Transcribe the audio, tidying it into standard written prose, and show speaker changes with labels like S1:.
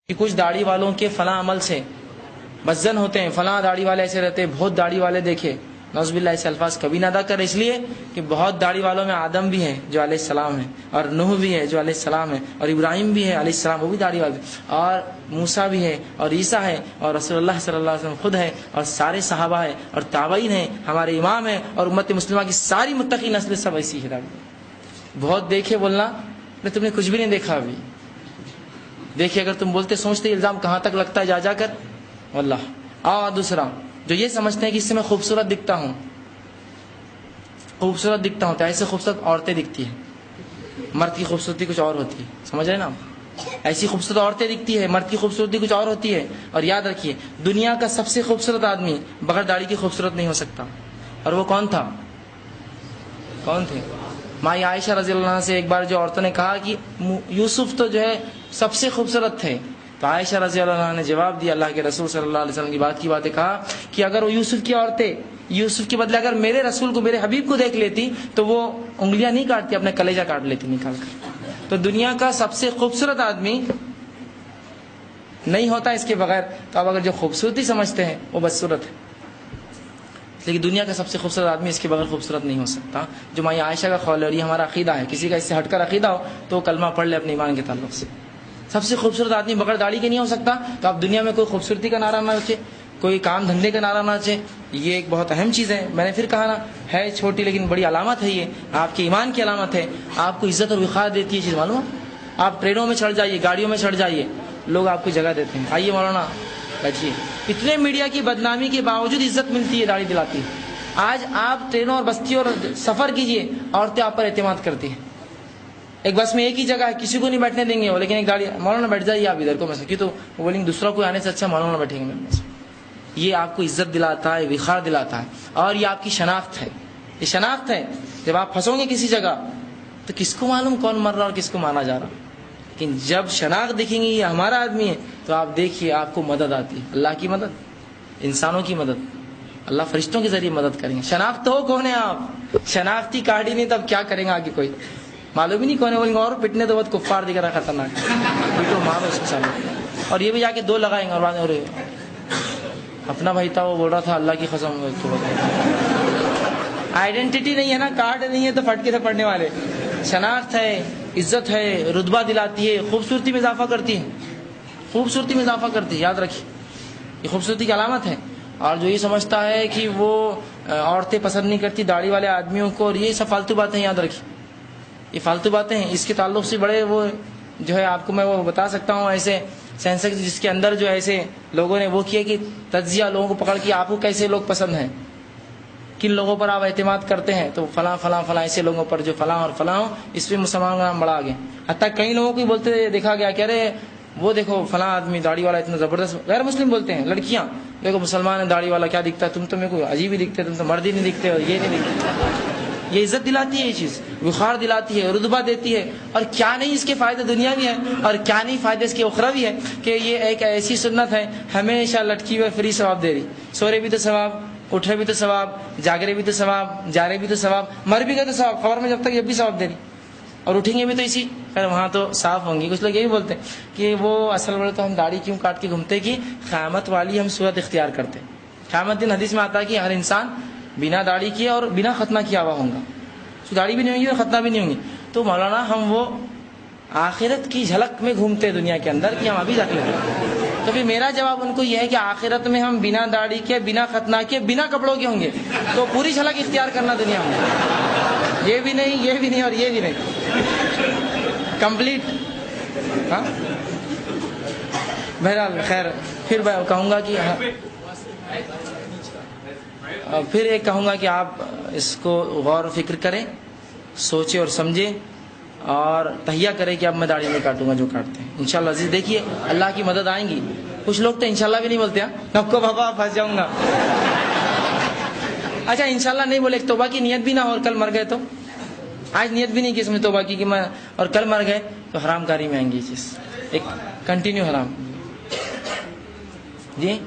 S1: کہ کچھ داڑھی والوں کے فلاں عمل سے بزن ہوتے ہیں، فلاں داڑھی والے ایسے رہتے ہیں، بہت داڑھی والے دیکھے، نعوذ باللہ ایسے الفاظ کبھی نہ ادا کر، اس لیے کہ بہت داڑھی والوں میں آدم بھی ہے جو علیہ السلام ہے، اور نوح بھی ہے جو علیہ السلام ہے، اور ابراہیم بھی ہے علیہ السلام، وہ بھی داڑھی والے، اور موسیٰ بھی ہے، اور عیسیٰ ہے، اور رسول اللہ صلی اللہ علیہ وسلم خود ہے، اور سارے صحابہ ہیں، اور تابعین ہیں، ہمارے امام ہیں، اور امت مسلمہ کی ساری متقی نسل سب ایسی ہے داڑھی۔ بہت دیکھے بولنا تم نے کچھ بھی نہیں دیکھا ابھی، دیکھیے اگر تم بولتے سوچتے الزام کہاں تک لگتا ہے جا جا کر واللہ۔ اور دوسرا جو یہ سمجھتے ہیں کہ اس سے میں خوبصورت دکھتا ہوں، خوبصورت دکھتا ہوں، تو ایسے خوبصورت عورتیں دکھتی ہیں، مرد کی خوبصورتی کچھ اور ہوتی ہے، سمجھ رہے نا آپ؟ ایسی خوبصورت عورتیں دکھتی ہے، مرد کی خوبصورتی کچھ اور ہوتی ہے۔ اور یاد رکھیے دنیا کا سب سے خوبصورت آدمی بغیر داڑھی کی خوبصورت نہیں ہو سکتا، اور وہ کون تھا؟ کون تھے؟ مائی عائشہ رضی اللہ عنہ سے ایک بار جو عورتوں نے کہا کہ یوسف تو جو ہے سب سے خوبصورت تھے، تو عائشہ رضی اللہ عنہ نے جواب دیا، اللہ کے رسول صلی اللہ علیہ وسلم کی باتیں کہا کہ اگر وہ یوسف کی عورتیں یوسف کے بدلے اگر میرے رسول کو، میرے حبیب کو دیکھ لیتی تو وہ انگلیاں نہیں کاٹتی، اپنے کلیجہ کاٹ لیتی نکال کر۔ تو دنیا کا سب سے خوبصورت آدمی نہیں ہوتا اس کے بغیر، تو اب اگر جو خوبصورتی سمجھتے ہیں وہ بدصورت ہے، لیکن دنیا کا سب سے خوبصورت آدمی اس کے بغیر خوبصورت نہیں ہو سکتا، جو مائی عائشہ کا قول ہے، اور یہ ہمارا عقیدہ ہے۔ کسی کا اس سے ہٹ کر عقیدہ ہو تو کلمہ پڑھ لے اپنے ایمان کے تعلق سے۔ سب سے خوبصورت آدمی بغیر داڑھی کے نہیں ہو سکتا، تو اب دنیا میں کوئی خوبصورتی کا نعرہ نہ رکھے، کوئی کام دھندے کا نعرہ نہ رکھے، یہ ایک بہت اہم چیز ہے۔ میں نے پھر کہا نا، ہے چھوٹی لیکن بڑی علامت ہے، یہ آپ کے ایمان کی علامت ہے، آپ کو عزت اور وقار دیتی ہے چیز، معلوم ہے؟ آپ ٹرینوں میں چڑھ جائیے، گاڑیوں میں چڑھ جائیے، لوگ آپ کو جگہ دیتے ہیں، آئیے مولانا بیٹھیے۔ اتنے میڈیا کی بدنامی کے باوجود عزت ملتی ہے، داڑھی دلاتی ہے۔ آج آپ ٹرینوں اور بستیوں اور سفر کیجئے، عورتیں آپ پر اعتماد کرتی ہیں۔ ایک بس میں ایک ہی جگہ ہے، کسی کو نہیں بیٹھنے دیں گے وہ، لیکن ایک گاڑی، مولانا بیٹھ جائیے آپ ادھر کو، میں کیوں تو وہ بولیں گے دوسرا کوئی آنے سے اچھا مولانا بیٹھیں گے میرے پاس۔ یہ آپ کو عزت دلاتا ہے، وقار دلاتا ہے، اور یہ آپ کی شناخت ہے، یہ شناخت ہے۔ جب آپ پھنسو گے کسی جگہ تو کس کو معلوم کون مر رہا اور کس کو مانا جا رہا، لیکن جب شناخت دیکھیں گے یہ ہمارا آدمی ہے، تو آپ دیکھیے آپ کو مدد آتی ہے، اللہ کی مدد، انسانوں کی مدد، اللہ فرشتوں کے ذریعے مدد کریں گے۔ شناخت تو کون ہے آپ؟ شناختی کارڈ ہی نہیں، تب کیا کریں گا آگے؟ کوئی معلوم ہی نہیں کون ہے، بولیں گے اور پٹنے تو بہت کفار دکھ رہا، خطرناک، پیٹو مارو اس کے سامنے، اور یہ بھی جا کے دو لگائیں گے، اور بعد میں اپنا بھائی تھا وہ بول رہا تھا اللہ کی قسم، آئیڈینٹی نہیں ہے نا، کارڈ نہیں ہے تو پھٹکے سے پڑنے والے۔ شناخت ہے، عزت ہے، رتبہ دلاتی ہے، خوبصورتی میں اضافہ کرتی ہے، خوبصورتی میں اضافہ کرتی ہے، یاد رکھیے یہ خوبصورتی کی علامت ہے۔ اور جو یہ سمجھتا ہے کہ وہ عورتیں پسند نہیں کرتی داڑھی والے آدمیوں کو، اور یہ سب فالتو باتیں، یاد رکھیے یہ فالتو باتیں ہیں۔ اس کے تعلق سے بڑے وہ جو ہے آپ کو میں وہ بتا سکتا ہوں، ایسے سینسکس جس کے اندر جو ایسے لوگوں نے وہ کیا کہ تجزیہ لوگوں کو پکڑ کے آپ کو کیسے لوگ پسند ہیں، کن لوگوں پر آپ اعتماد کرتے ہیں، تو فلاں فلاں فلاں ایسے لوگوں پر جو فلاں اور فلاں، اس پہ مسلمان کا نام بڑھا گیا۔ حتیٰ کئی لوگوں کو بولتے دیکھا گیا کہ ارے وہ دیکھو فلاں آدمی داڑھی والا اتنا زبردست، غیر مسلم بولتے ہیں لڑکیاں، دیکھو مسلمان ہے داڑھی والا کیا دکھتا ہے، تم تو میرے کو عجیب ہی دکھتے، تم تو مرد ہی نہیں دکھتے، اور یہ نہیں دکھتے۔ یہ عزت دلاتی ہے، یہ چیز وقار دلاتی ہے، رتبہ دیتی ہے، اور کیا نہیں اس کے فائدے دنیا بھی ہے، اور کیا نہیں فائدے اس کے اخروی بھی ہے، کہ یہ ایک ایسی سنت ہے ہمیشہ لٹکی ہوئے فری ثواب دے رہی، سورے بھی تو ثواب، اٹھے بھی تو ثواب، جاگرے بھی تو ثواب، جارے بھی تو ثواب، مر بھی گئے تو ثواب، خبر میں جب تک یہ بھی ثواب دے رہی، اور اٹھیں گے بھی تو اسی، خیر وہاں تو صاف ہوں گی۔ کچھ لوگ یہی بولتے ہیں کہ وہ اصل میں تو ہم داڑھی کیوں کاٹ کے گھومتے کہ قیامت والی ہم صورت اختیار کرتے، قیامت دن حدیث میں آتا ہے کہ ہر انسان بنا داڑھی کیے اور بنا ختنہ کیا ہوا ہوں گا، داڑھی بھی نہیں ہوگی اور ختنہ بھی نہیں ہوں گی۔ تو مولانا ہم وہ آخرت کی جھلک میں گھومتے دنیا کے اندر کہ ہم ابھی جا کے، تو پھر میرا جواب ان کو یہ ہے کہ آخرت میں ہم بنا داڑھی کے، بنا ختنہ کے، بنا کپڑوں کے ہوں گے، تو پوری جھلک اختیار کرنا دنیا میں، یہ بھی نہیں، یہ بھی نہیں، اور یہ بھی نہیں، کمپلیٹ۔ ہاں بہرحال خیر، پھر کہوں گا کہ پھر ایک کہوں گا کہ آپ اس کو غور و فکر کریں، سوچیں اور سمجھیں، اور تہیہ کریں کہ اب میں داڑھی نہیں کاٹوں گا جو کاٹتے ہیں انشاءاللہ عزیز۔ دیکھیے اللہ کی مدد آئیں گی۔ کچھ لوگ تو انشاءاللہ بھی نہیں بولتے، نب کو بابا پھنس جاؤں گا، اچھا انشاءاللہ نہیں بولے، توبہ کی نیت بھی نہ ہو اور کل مر گئے تو، آج نیت بھی نہیں کی اس میں توبہ کی کہ میں، اور کل مر گئے تو حرام کاری میں آئیں گی یہ چیز، ایک کنٹینیو حرام۔ جی